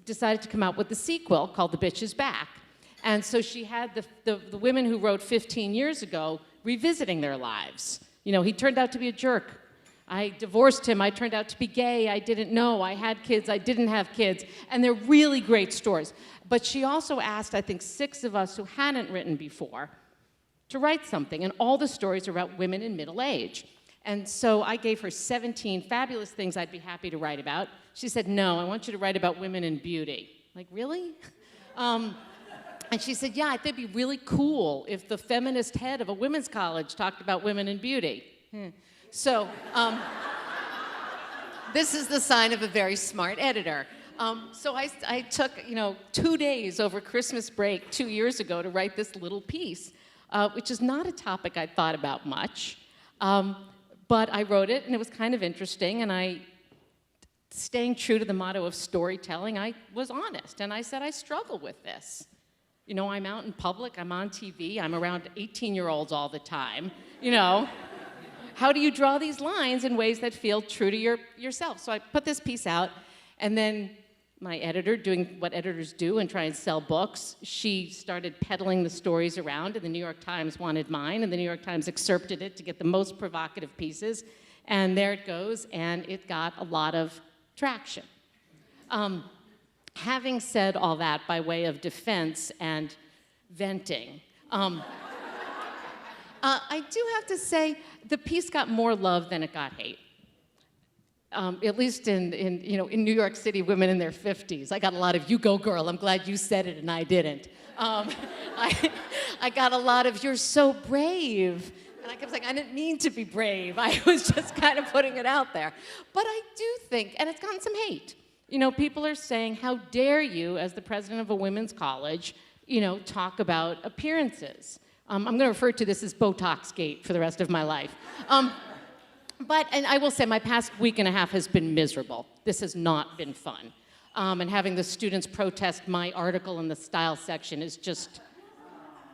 decided to come out with the sequel called The Bitch Is Back. And so she had the women who wrote 15 years ago revisiting their lives. You know, he turned out to be a jerk. I divorced him, I turned out to be gay, I didn't know, I had kids, I didn't have kids, and they're really great stories. But she also asked, I think, 6 of us who hadn't written before to write something, and all the stories are about women in middle age. And so I gave her 17 fabulous things I'd be happy to write about. She said, no, I want you to write about women in beauty. Like, really? And she said, yeah, I think it'd be really cool if the feminist head of a women's college talked about women in beauty. So, this is the sign of a very smart editor. So I took, 2 days over Christmas break 2 years ago to write this little piece, which is not a topic I thought about much. But I wrote it, and it was kind of interesting, and staying true to the motto of storytelling, I was honest, and I said, I struggle with this. You know, I'm out in public, I'm on TV, I'm around 18-year-olds all the time, you know. How do you draw these lines in ways that feel true to yourself? So I put this piece out, and then my editor, doing what editors do and try and sell books, she started peddling the stories around, and the New York Times wanted mine, and the New York Times excerpted it to get the most provocative pieces, and there it goes, and it got a lot of traction. Having said all that by way of defense and venting, I do have to say the piece got more love than it got hate. At least in New York City, women in their 50s. I got a lot of, you go girl, I'm glad you said it and I didn't. I got a lot of, you're so brave. And I kept saying, I didn't mean to be brave. I was just kind of putting it out there. But I do think, and it's gotten some hate. You know, people are saying, how dare you, as the president of a women's college, talk about appearances. I'm going to refer to this as Botox Gate for the rest of my life. And I will say my past week and a half has been miserable. This has not been fun. And having the students protest my article in the style section is just,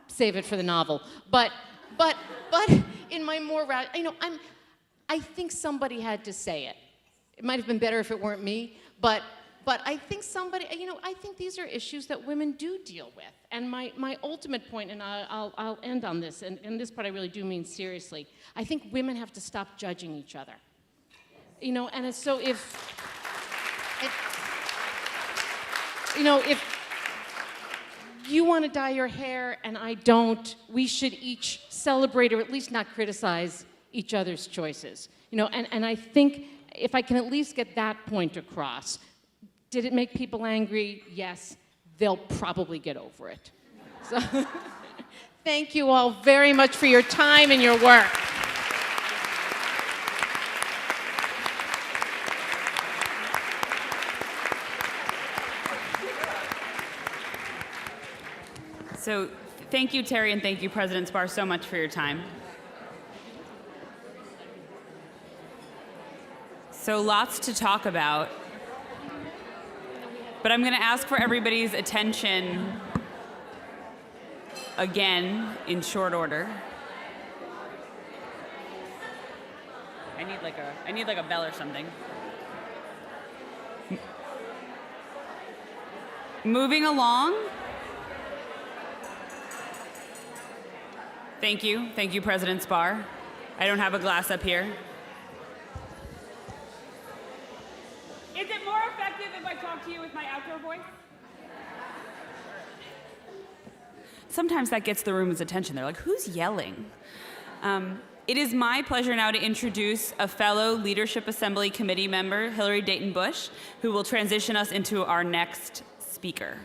save it for the novel. But in my more, I think somebody had to say it. It might have been better if it weren't me, but I think somebody, I think these are issues that women do deal with. And my ultimate point, and I'll end on this, and this part I really do mean seriously, I think women have to stop judging each other. And so if you want to dye your hair and I don't, we should each celebrate or at least not criticize each other's choices. And I think if I can at least get that point across, did it make people angry? Yes. They'll probably get over it. So thank you all very much for your time and your work. So thank you, Terry, and thank you, President Spar, so much for your time. So lots to talk about. But I'm going to ask for everybody's attention again in short order. I need like a bell or something. Moving along. Thank you, President Spar. I don't have a glass up here. Is it more effective if I talk to you with my outdoor voice? Sometimes that gets the room's attention. They're like, who's yelling? It is my pleasure now to introduce a fellow Leadership Assembly Committee member, Hillary Dayton Bush, who will transition us into our next speaker.